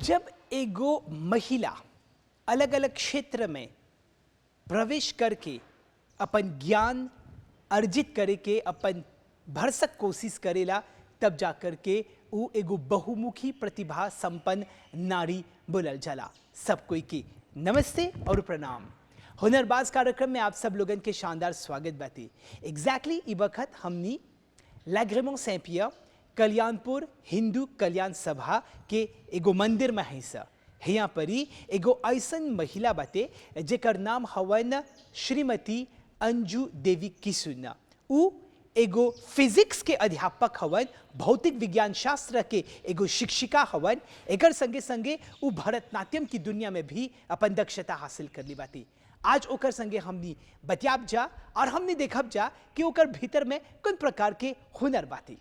जब एगो महिला अलग अलग क्षेत्र में प्रवेश करके अपन ज्ञान अर्जित करे के अपन भरसक कोशिश करेला, तब जाकर के वो एगो बहुमुखी प्रतिभा संपन्न नारी बोलल जाला। सब कोई की नमस्ते और प्रणाम। हुनरबाज कार्यक्रम में आप सब लोगन के शानदार स्वागत बाती। एग्जैक्टली ई वक्त हमनी लैग्रेमों सैंपिया कल्याणपुर हिंदू कल्याण सभा के एगो मंदिर में है सा। यहाँ परी एगो ऐसन महिला बाते जेकर नाम हवन श्रीमती अंजू देवी किसुना। उ एगो फिजिक्स के अध्यापक हवन, भौतिक विज्ञान शास्त्र के एगो शिक्षिका हवन। एकर संगे संगे उ भरतनाट्यम की दुनिया में भी अपन दक्षता हासिल कर ली बाती। आज ओकर संगे हमनी बतियाब जा और हमनी देखब जा कि ओकर भीतर में कौन प्रकार के हुनर बाती।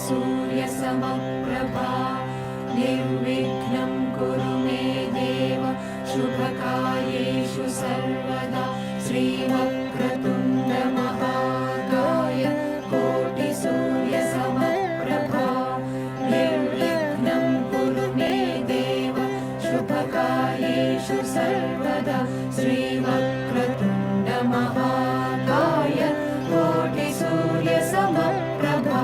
सूर्यसमप्रभा निर्विघ्नं कुरु मे देव शुभकार्येषु सर्वदा श्रीवक्रतुण्ड महाकाय कोटिसूर्यसमप्रभा निर्विघ्नं कुरु मे देव शुभकार्येषु सर्वदा श्रीवक्रतुण्ड महाकाय कोटिसूर्यसमप्रभा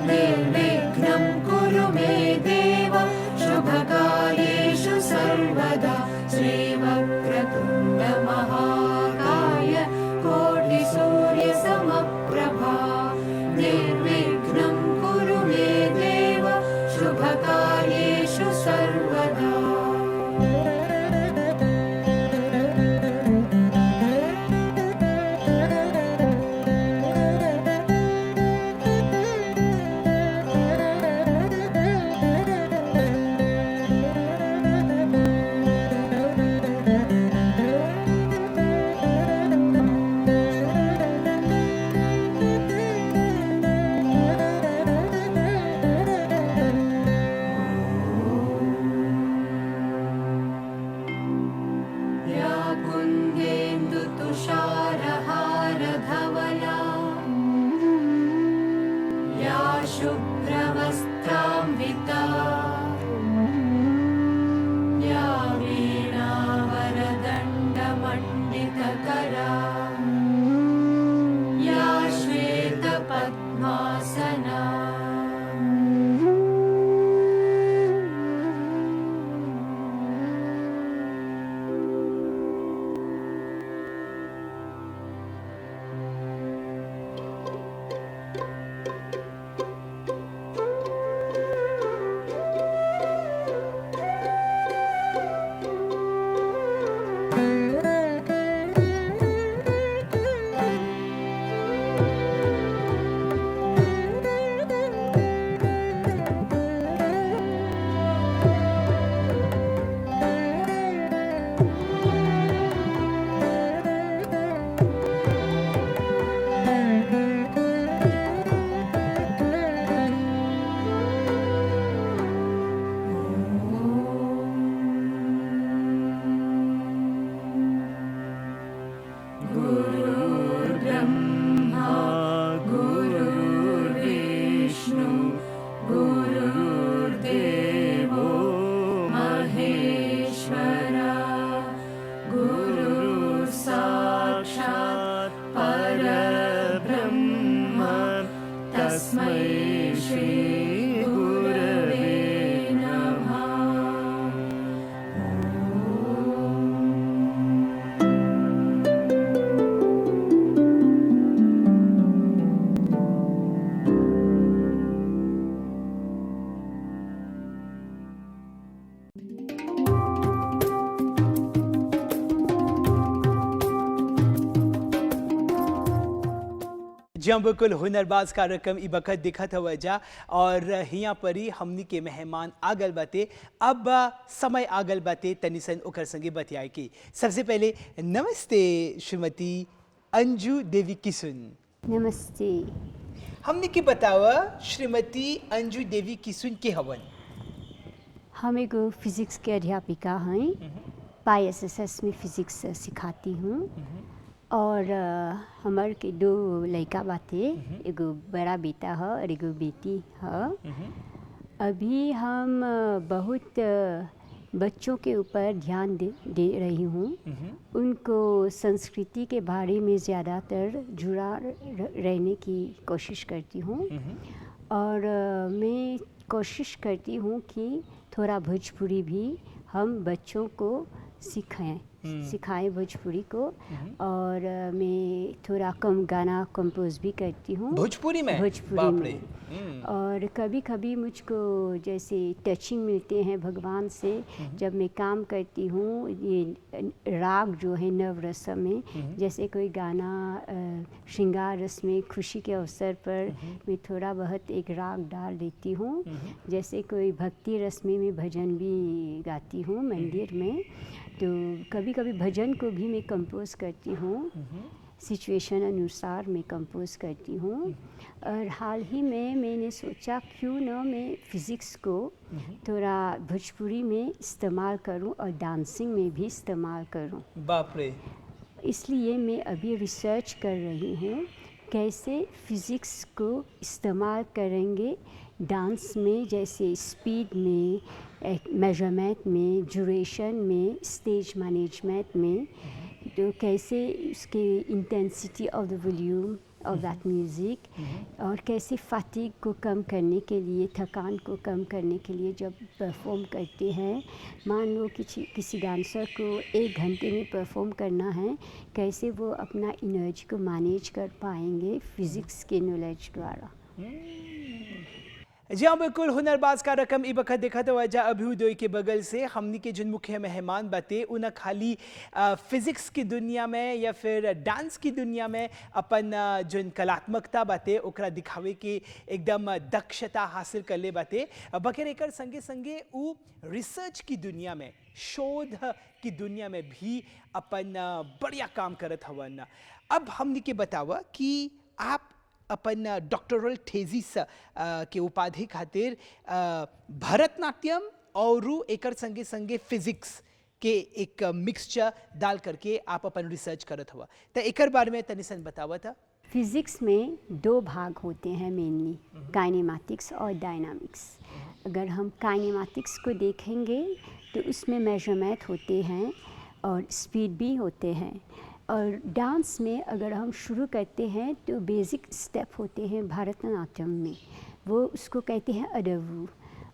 निर्विघ्नं कुरु मे देव शुभकार्येषु सर्वदा श्रीवक्रतुण्ड महाकाय कोटिसूर्यसमप्रभा निर्विघ्नं कुरु मे देव शुभकार्येषु सर्वदा। जहाँ बिल्कुल हुनरबाज कार्यक्रम ई बखत दिखत हवा जा और हियाँ पर ही हमनी के मेहमान आगल बाते। अब समय आगल बाते तनिसन ओकर संगे बतियाए की। सबसे पहले नमस्ते श्रीमती अंजू देवी किसुन। नमस्ते। हमने की बतावा श्रीमती अंजू देवी किसुन के हवन। हम एगो फिजिक्स के अध्यापिका हैं। PAI-SSS में फिजिक्स सिखाती हूँ और हमार के दो लड़का बाते, एगो बड़ा बेटा है और एगो बेटी है। अभी हम बहुत बच्चों के ऊपर ध्यान दे रही हूँ। उनको संस्कृति के बारे में ज़्यादातर जुड़ा रहने की कोशिश करती हूँ और मैं कोशिश करती हूँ कि थोड़ा भोजपुरी भी हम बच्चों को सिखाएं भोजपुरी को। और मैं थोड़ा कम गाना कंपोज भी करती हूँ भोजपुरी में। भोजपुरी में। और कभी कभी मुझको जैसे टचिंग मिलते हैं भगवान से जब मैं काम करती हूँ। ये राग जो है नवरस में, जैसे कोई गाना श्रृंगार रस में खुशी के अवसर पर मैं थोड़ा बहुत एक राग डाल देती हूँ। जैसे कोई भक्ति रस में मैं भजन भी गाती हूँ मंदिर में। तो कभी कभी भजन को भी मैं कंपोज करती हूँ, सिचुएशन अनुसार मैं कंपोज करती हूँ। और हाल ही में मैंने सोचा क्यों ना मैं फ़िज़िक्स को थोड़ा भोजपुरी में इस्तेमाल करूँ और डांसिंग में भी इस्तेमाल करूँ। बाप रे। इसलिए मैं अभी रिसर्च कर रही हूँ कैसे फ़िज़िक्स को इस्तेमाल करेंगे डांस में, जैसे स्पीड में, मेजरमेंट में, ड्यूरेशन में, स्टेज मैनेजमेंट में। तो कैसे उसके intensity of the volume of that music और कैसे फटीग को कम करने के लिए, थकान को कम करने के लिए जब परफॉर्म करते हैं, मान लो किसी डांसर को 1 घंटे में परफॉर्म करना है, कैसे वो अपना एनर्जी को मैनेज कर पाएंगे फिज़िक्स के नॉलेज द्वारा। जी हाँ बिल्कुल हुनरबाज कार्यक्रम ई बखत देखा तो वजह अभ्युदय के बगल से हमनी के जिन मुख्य मेहमान बाते उन खाली फिजिक्स की दुनिया में या फिर डांस की दुनिया में अपन जिन कलात्मकता बाते ओकरा दिखावे के एकदम दक्षता हासिल कर ले बाते, बखेर एकर संगे संगे उ रिसर्च की दुनिया में, शोध की दुनिया में भी अपन बढ़िया काम करत हवन। अब हमनी के बतावा कि आप अपन डॉक्टरल थीसिस के उपाधि खातिर भरतनाट्यम और एकर संगे संगे फिजिक्स के एक मिक्सचर डाल करके आप अपन रिसर्च करत हुआ, तो एकर बारे में तनिसन बतावा था। फिज़िक्स में 2 भाग होते हैं मेनली, काइनेमैटिक्स और डायनामिक्स। अगर हम काइनेमैटिक्स को देखेंगे तो उसमें मेजरमेंट होते हैं और स्पीड भी होते हैं। और डांस में अगर हम शुरू करते हैं तो बेसिक स्टेप होते हैं भरतनाट्यम में, वो उसको कहते हैं अडवु।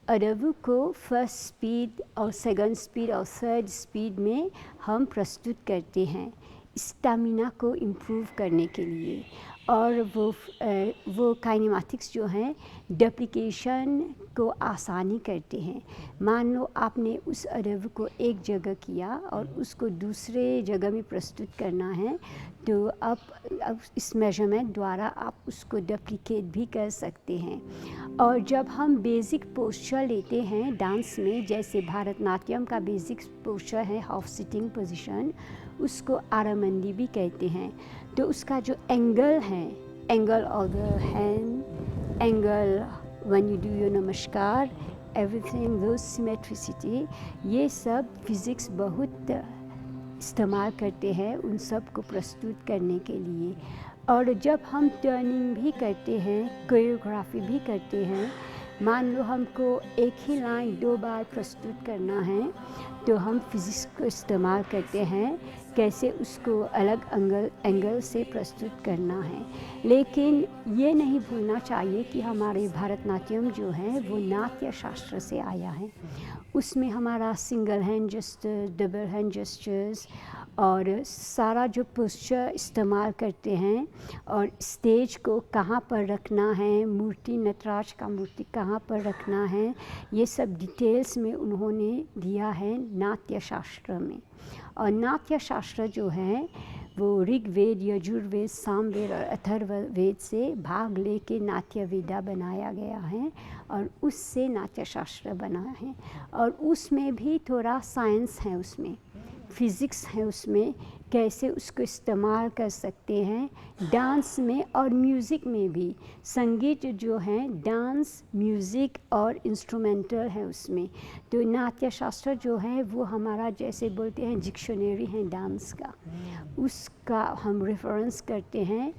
अडवु को फर्स्ट स्पीड और सेकंड स्पीड और थर्ड स्पीड में हम प्रस्तुत करते हैं स्टैमिना को इम्प्रूव करने के लिए। और वो काइनेमैटिक्स जो हैं डुप्लिकेशन को आसानी करते हैं। मान लो आपने उस अडव को एक जगह किया और उसको दूसरे जगह में प्रस्तुत करना है, तो अब इस मेजरमेंट द्वारा आप उसको डुप्लिकेट भी कर सकते हैं। और जब हम बेसिक पोस्चर लेते हैं डांस में, जैसे भरतनाट्यम का बेसिक पोस्चर है हाफ सिटिंग पोजीशन, उसको आरामंदी भी कहते हैं। तो उसका जो एंगल है, angle of the hand, angle when you do your नमस्कार, एवरीथिंग, वो सिमेट्रिसिटी, ये सब फिज़िक्स बहुत इस्तेमाल करते हैं उन सब को प्रस्तुत करने के लिए। और जब हम टर्निंग भी करते हैं, कोरियोग्राफी भी करते हैं, मान लो हमको एक ही लाइन 2 बार प्रस्तुत करना है, तो हम फिज़िक्स को इस्तेमाल करते हैं कैसे उसको अलग एंगल से प्रस्तुत करना है। लेकिन ये नहीं भूलना चाहिए कि हमारे भरतनाट्यम जो है वो नाट्य शास्त्र से आया है। उसमें हमारा single hand gesture, double hand gestures और सारा जो पोस्चर इस्तेमाल करते हैं और स्टेज को कहाँ पर रखना है, मूर्ति, नटराज का मूर्ति कहाँ पर रखना है, ये सब डिटेल्स में उन्होंने दिया है नाट्य शास्त्र में। और नाट्य शास्त्र शास्त्र जो हैं वो ऋग्वेद, यजुर्वेद, सामवेद और अथर्ववेद से भाग लेके नाट्य विधा बनाया गया है और उससे नाट्य शास्त्र बना है। और उसमें भी थोड़ा साइंस है, उसमें फिज़िक्स है, उसमें कैसे उसको इस्तेमाल कर सकते हैं डांस में और म्यूज़िक में भी। संगीत जो है डांस, म्यूज़िक और इंस्ट्रूमेंटल है उसमें। तो नाट्य शास्त्र जो है वो हमारा जैसे बोलते हैं डिक्शनरी है डांस का, उसका हम रेफरेंस करते हैं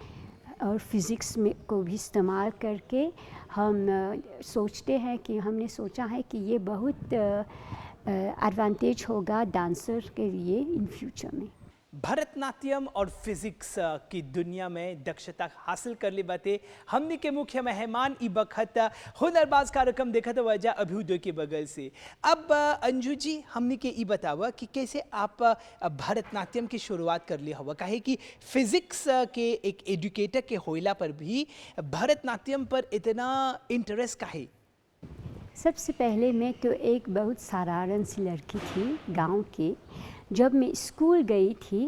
और फिज़िक्स में को भी इस्तेमाल करके हम सोचते हैं कि हमने सोचा है कि ये बहुत एडवांटेज होगा डांसर के लिए इन फ्यूचर में। भरतनाट्यम और फिजिक्स की दुनिया में दक्षता हासिल कर ले बाते हमने के मुख्य मेहमान ई बखत हुनरबाज कार्यक्रम देखा तो वजह अभ्युदय के बगल से। अब अंजू जी हमने के ई बतावा कि कैसे आप भरतनाट्यम की शुरुआत कर ली हवा, काहे कि फिजिक्स के एक एजुकेटर के होइला पर भी भरतनाट्यम पर इतना इंटरेस्ट काहे? सबसे पहले मैं तो एक बहुत साधारण सी लड़की थी गांव के। जब मैं स्कूल गई थी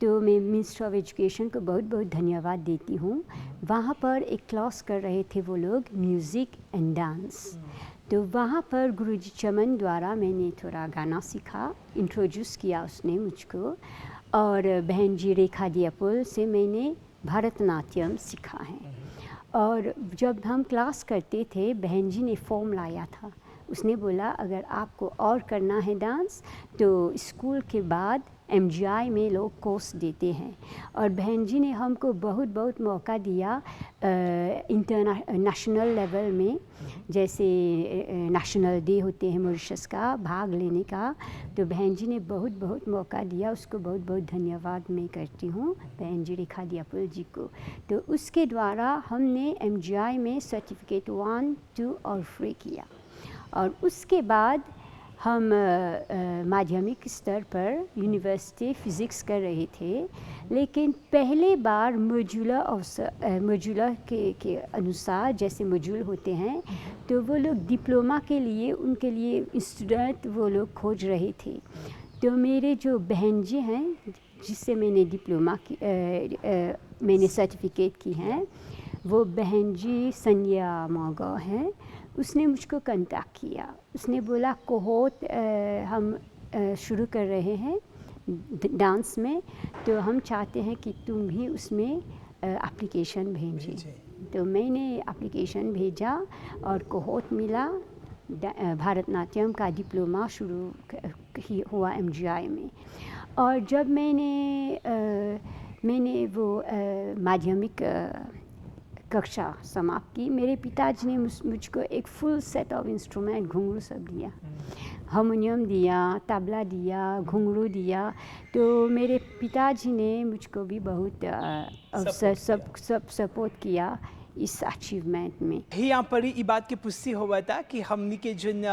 तो मैं मिनिस्टर ऑफ एजुकेशन को बहुत बहुत धन्यवाद देती हूँ। वहाँ पर एक क्लास कर रहे थे वो लोग म्यूज़िक एंड डांस। तो वहाँ पर गुरुजी चमन द्वारा मैंने थोड़ा गाना सीखा, इंट्रोड्यूस किया उसने मुझको। और बहन जी रेखा दियापुल से मैंने भरतनाट्यम सीखा है। और जब हम क्लास करते थे बहन जी ने फॉर्म लाया था, उसने बोला अगर आपको और करना है डांस तो स्कूल के बाद MGI में लोग कोर्स देते हैं। और बहन जी ने हमको बहुत बहुत मौका दिया नेशनल लेवल में, जैसे नेशनल डे होते हैं मॉरिशस का, भाग लेने का। तो बहन जी ने बहुत बहुत मौका दिया, उसको बहुत बहुत धन्यवाद मैं करती हूँ बहन जी रेखा दियापुल जी को। तो उसके द्वारा हमने MGI में सर्टिफिकेट 1, 2 और 3 किया। और उसके बाद हम माध्यमिक स्तर पर यूनिवर्सिटी फ़िज़िक्स कर रहे थे, लेकिन पहले बार मॉड्यूलर के अनुसार जैसे मॉड्यूल होते हैं तो वो लोग डिप्लोमा के लिए उनके लिए स्टूडेंट वो लोग खोज रहे थे। तो मेरे जो बहन जी हैं जिससे मैंने डिप्लोमा की मैंने सर्टिफिकेट की हैं, वो बहन जी संध्या मांगा हैं। उसने मुझको कांटेक्ट किया, उसने बोला कोहोट हम शुरू कर रहे हैं डांस में, तो हम चाहते हैं कि तुम भी उसमें एप्लीकेशन भेजें। तो मैंने एप्लीकेशन भेजा और कोहोट मिला। भरतनाट्यम का डिप्लोमा शुरू हुआ MGI में। और जब मैंने वो माध्यमिक कक्षा समाप्त की, मेरे पिताजी ने मुझको एक फुल सेट ऑफ इंस्ट्रूमेंट, घुंघरू सब दिया, हारमोनियम दिया, तबला दिया, घुंघरू दिया। तो मेरे पिताजी ने मुझको भी बहुत अवसर सब सपोर्ट किया इस अचीवमेंट में। यहाँ पर ही बात की पुष्टि हुआ था कि हमने के जिन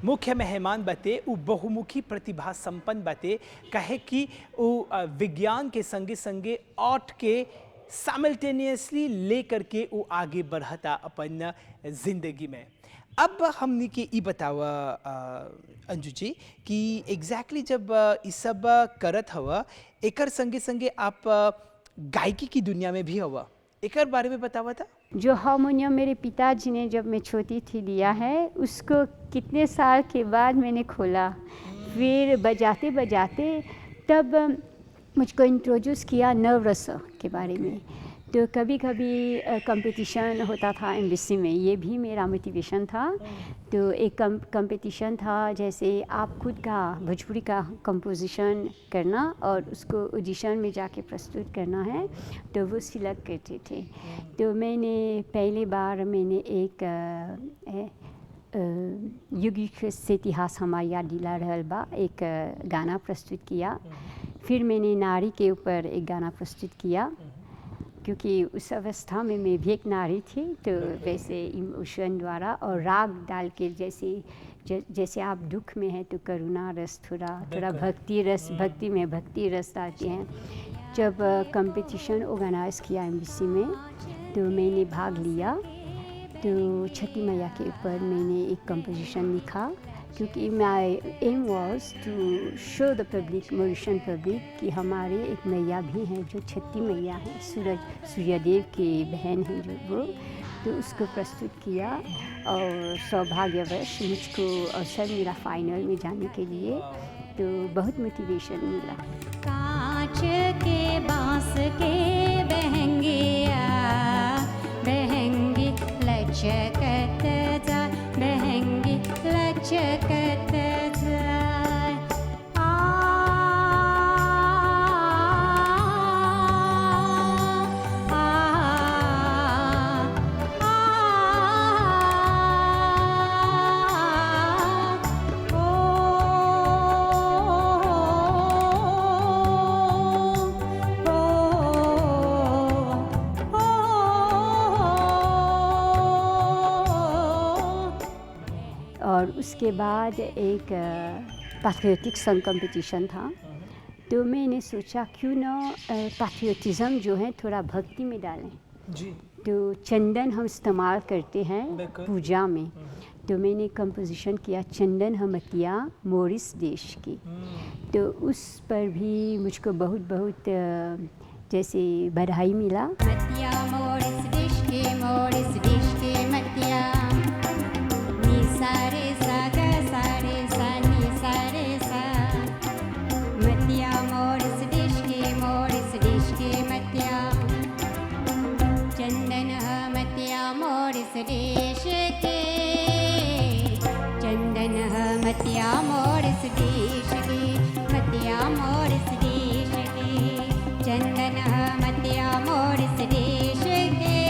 मुख्य मेहमान बते वो बहुमुखी प्रतिभा संपन्न बते, कहे कि वो विज्ञान के संगे संगे आर्ट के साइमल्टेनियसली लेकर के वो आगे बढ़ता अपन जिंदगी में। अब हमने के ई बतावा अंजू जी कि एग्जैक्टली जब ये सब करत हवा एकर संगे संगे आप गायकी की दुनिया में भी हवा, एकर बारे में बतावा था। जो हारमोनियम मेरे पिताजी ने जब मैं छोटी थी दिया है, उसको कितने साल के बाद मैंने खोला, फिर बजाते बजाते तब मुझको इंट्रोड्यूस किया नवरस के बारे में। तो कभी कभी कंपटीशन होता था एम्बेसी में, ये भी मेरा मोटिवेशन था। तो एक कंपटीशन था जैसे आप खुद का भोजपुरी का कंपोजिशन करना और उसको ऑडिशन में जाके प्रस्तुत करना है, तो वो सिलेक्ट करते थे। तो मैंने पहली बार मैंने एक युग से इतिहास हमारा याद दिला रहल बा एक गाना प्रस्तुत किया। फिर मैंने नारी के ऊपर एक गाना प्रस्तुत किया, क्योंकि उस अवस्था में मैं भी एक नारी थी। तो वैसे इमोशन द्वारा और राग डाल के जैसे आप दुख में हैं तो करुणा रस, थोड़ा भक्ति रस, भक्ति में भक्ति रस डालते हैं। जब कंपटीशन ऑर्गेनाइज किया एम्बेसी में तो मैंने भाग लिया। तो छठी मैया के ऊपर मैंने एक कंपोजिशन लिखा क्योंकि my aim was to show the public, Mauritian public, कि हमारे एक मैया भी हैं जो छठी मैया हैं, सूर्यदेव की बहन हैं जो वो, तो उसको प्रस्तुत किया और सौभाग्यवश मुझको अवसर मिला फाइनल में जाने के लिए, तो बहुत मोटिवेशन मिला। कांच के बांस के बहंगिया बहंगी लचकत जा, बहंगी लचकत जा। और उसके बाद एक पैट्रियोटिक सॉन्ग कंपटीशन था, तो मैंने सोचा क्यों ना पैट्रियोटिज़म जो है थोड़ा भक्ति में डालें। जी। तो चंदन हम इस्तेमाल करते हैं बिल्कुल। पूजा में, तो मैंने कंपोजिशन किया चंदन हमतिया मॉरिस देश की, तो उस पर भी मुझको बहुत बहुत जैसे बधाई मिला। मतिया मॉरिस देश के मतिया, नी सारे सा ग सारे सा नी सारे सा। मतिया मॉरिस देश के मतिया, चंदन मतिया मॉरिस देश के, चंदन मतिया मॉरिस देश के, मतिया मॉरिस देश के, चंदन मतिया मॉरिस देश के,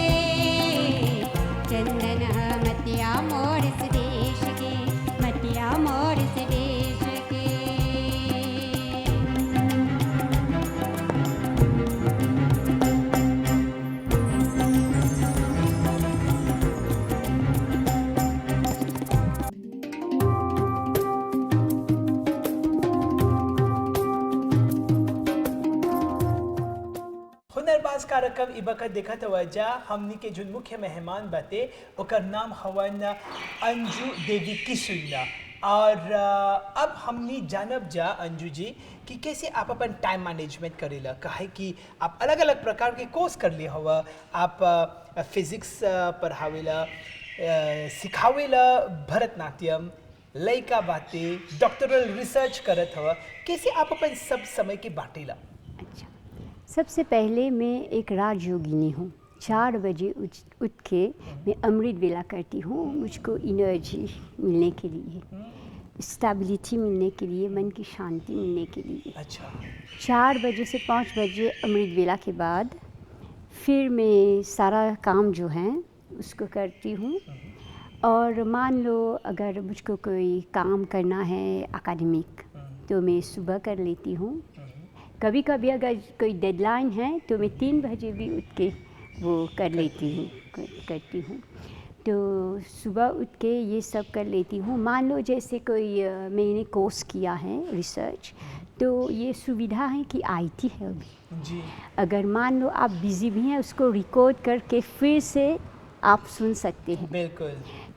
चंदन मतिया मॉरिस देश के, मतिया मॉरिस देश के। हुनरबाज कार्यक्रम इबका देखत वजह हमनी के जो मुख्य मेहमान बाते ओकर नाम हवन अंजू देवी किशुन। और अब हमनी जानब जा अंजू जी कि कैसे आप अपन टाइम मैनेजमेंट करेला, काहे कि आप अलग अलग प्रकार के कोर्स कर लिए हवा, आप फिजिक्स पढ़ावेला, सिखावेला भरतनाट्यम, लइका बातें, डॉक्टरल रिसर्च करत हवा, कैसे आप अपन सब समय के बाटेला? अच्छा, सबसे पहले मैं एक राजयोगिनी हूँ। 4 बजे उठ के मैं अमृत वेला करती हूँ, मुझको एनर्जी मिलने के लिए, स्टेबिलिटी मिलने के लिए, मन की शांति मिलने के लिए। अच्छा। 4 बजे से 5 बजे अमृत वेला के बाद फिर मैं सारा काम जो है उसको करती हूँ। और मान लो अगर मुझको कोई काम करना है एकेडमिक, तो मैं सुबह कर लेती हूँ। कभी कभी अगर कोई डेडलाइन है तो मैं 3 बजे भी उठ के वो कर लेती हूँ, करती हूँ। तो सुबह उठ के ये सब कर लेती हूँ। मान लो जैसे कोई मैंने कोर्स किया है रिसर्च, तो ये सुविधा है कि आईटी है अभी जी। अगर मान लो आप बिज़ी भी हैं, उसको रिकॉर्ड करके फिर से आप सुन सकते हैं। बिल्कुल।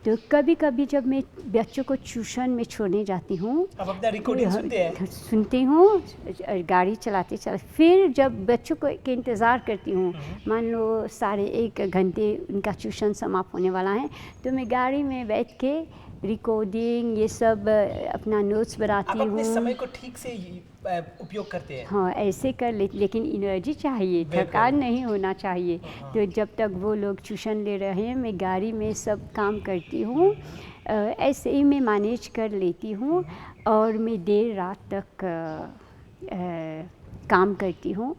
तो कभी कभी जब मैं बच्चों को ट्यूशन में छोड़ने जाती हूँ, आप अपना रिकॉर्डिंग सुनते हैं? सुनती हूँ गाड़ी चलाते चलाते। फिर जब बच्चों को के इंतज़ार करती हूँ, मान लो 1.5 घंटे उनका ट्यूशन समाप्त होने वाला है, तो मैं गाड़ी में बैठ के रिकॉर्डिंग ये सब अपना नोट्स बनाती आप हूँ। अपने समय को ठीक से उपयोग करते हैं? हाँ, ऐसे कर लेकिन एनर्जी चाहिए, थकान नहीं होना चाहिए। तो जब तक वो लोग ट्यूशन ले रहे हैं, मैं गाड़ी में सब काम करती हूँ। ऐसे ही मैं मैनेज कर लेती हूँ और मैं देर रात तक काम करती हूँ।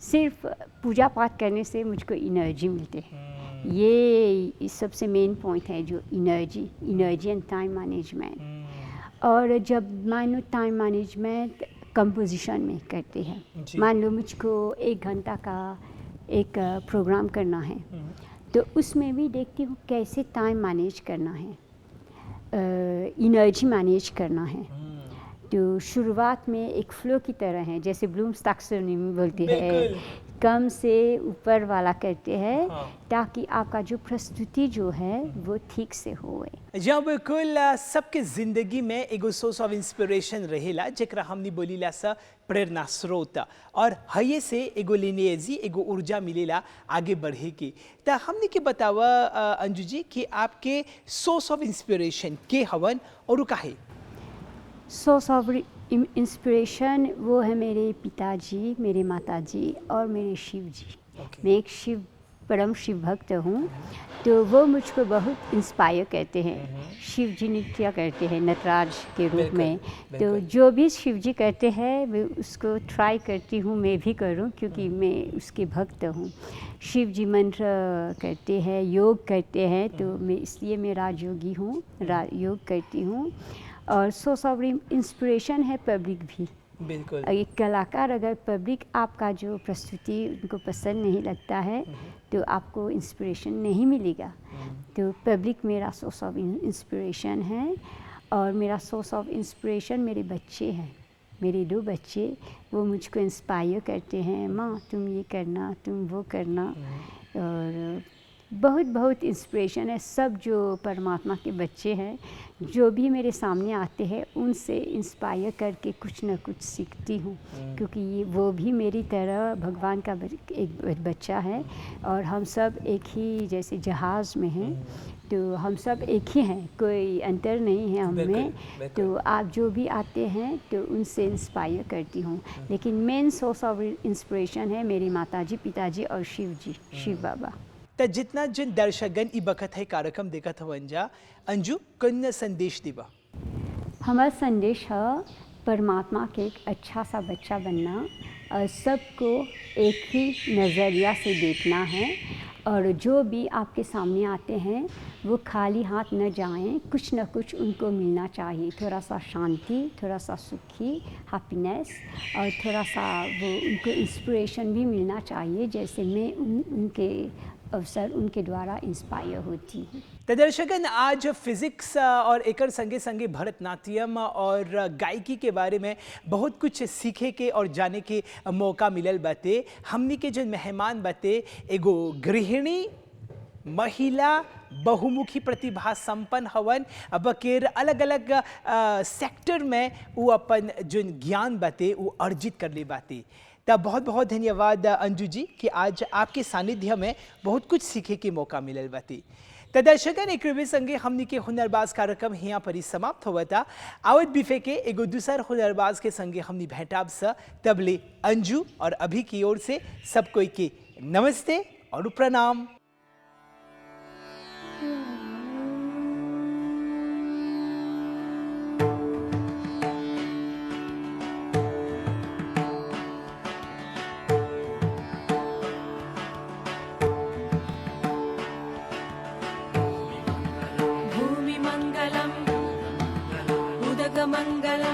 सिर्फ पूजा पाठ करने से मुझको एनर्जी मिलती है। ये सबसे मेन पॉइंट है, जो एनर्जी एंड टाइम मैनेजमेंट। और जब मान लो टाइम मैनेजमेंट कंपोजिशन में करते हैं, मान लो मुझको 1 घंटा का एक प्रोग्राम करना है, तो उसमें भी देखती हूँ कैसे टाइम मैनेज करना है, एनर्जी मैनेज करना है। तो शुरुआत में एक फ्लो की तरह है, जैसे ब्लूम्स टैक्सोनॉमी बोलती है, बिल्कुल। कम से ऊपर वाला करते हैं हाँ। ताकि आपका जो प्रस्तुति जो है वो ठीक से होए। जी हाँ, बिल्कुल। सबके जिंदगी में एगो सोर्स ऑफ इंस्पिरेशन रहेला जेकरा हमनी बोलीला सा प्रेरणा स्रोत, और हये से एगो लिनियजी एगो ऊर्जा मिलेला आगे बढ़े की। त हमनी के बतावा अंजू जी कि आपके सोर्स ऑफ इंस्पिरेशन के हवन और काहे? सोर्स ऑफ इंस्पिरेशन वो है मेरे पिताजी, मेरे माताजी और मेरे शिव जी। Okay. मैं एक परम शिव भक्त हूँ, तो वो मुझको बहुत इंस्पायर करते हैं। शिव जी नृत्य करते हैं नटराज के रूप बिल्कुल, में, तो बिल्कुल। जो भी शिव जी करते हैं मैं उसको ट्राई करती हूँ मैं भी करूँ, क्योंकि मैं उसके भक्त हूँ। शिव जी मंत्र करते हैं, योग करते हैं, तो मैं इसलिए मैं राजयोगी हूँ, योग करती हूँ। और सोर्स ऑफ इंस्पिरेशन है पब्लिक भी। बिल्कुल। एक कलाकार अगर पब्लिक आपका जो प्रस्तुति उनको पसंद नहीं लगता है तो आपको इंस्पिरेशन नहीं मिलेगा। तो पब्लिक मेरा सोर्स ऑफ इंस्पिरेशन है, और मेरा सोर्स ऑफ इंस्पिरेशन मेरे बच्चे हैं। मेरे 2 बच्चे वो मुझको इंस्पायर करते हैं, माँ तुम ये करना, तुम वो करना। और बहुत बहुत इंस्पिरेशन है। सब जो परमात्मा के बच्चे हैं जो भी मेरे सामने आते हैं उनसे इंस्पायर करके कुछ ना कुछ सीखती हूँ, क्योंकि ये वो भी मेरी तरह भगवान का एक बच्चा है, और हम सब एक ही जैसे जहाज़ में हैं, तो हम सब एक ही हैं, कोई अंतर नहीं है हम बिल्कुल, में। बिल्कुल। तो आप जो भी आते हैं तो उनसे इंस्पायर करती हूँ, लेकिन मेन सोर्स ऑफ इंस्पिरेशन है मेरी माताजी, पिताजी और शिव जी, शिव बाबा। त जितना जिन दर्शकगण ई बखत है कार्यक्रम देखत हवन जा, अंजू कन्या संदेश दिबा। हमारा संदेश है परमात्मा के एक अच्छा सा बच्चा बनना, और सबको एक ही नज़रिया से देखना है, और जो भी आपके सामने आते हैं वो खाली हाथ न जाएं, कुछ न कुछ उनको मिलना चाहिए, थोड़ा सा शांति, थोड़ा सा सुखी, हैप्पीनेस, और थोड़ा सा वो उनको इंस्पिरेशन भी मिलना चाहिए, जैसे मैं उनके अवसर उनके द्वारा इंस्पायर होती हूँ। त दर्शकगण, आज फिजिक्स और एकर संगे संगे भरतनाट्यम और गायकी के बारे में बहुत कुछ सीखे के और जाने के मौका मिलल बाटे। हमनी के जो मेहमान बाटे एगो गृहिणी महिला बहुमुखी प्रतिभा संपन्न हवन, अब केर अलग अलग सेक्टर में वो अपन जो ज्ञान बाटे वो अर्जित कर ले बाटे। तब बहुत बहुत धन्यवाद अंजू जी कि आज आपके सानिध्य में बहुत कुछ सीखे के मौका मिलल बाटे। त दर्शकन, एक संगे हमनी के हुनरबाज कार्यक्रम यहाँ पर ही समाप्त हुआ था। आवत बिफे के एगो दूसर हुनरबाज के संगे हमनी भेंटाब स, तबले अंजू और अभी की ओर से सब कोई के नमस्ते और प्रणाम। भूमिमङ्गलम् उदकमङ्गलम्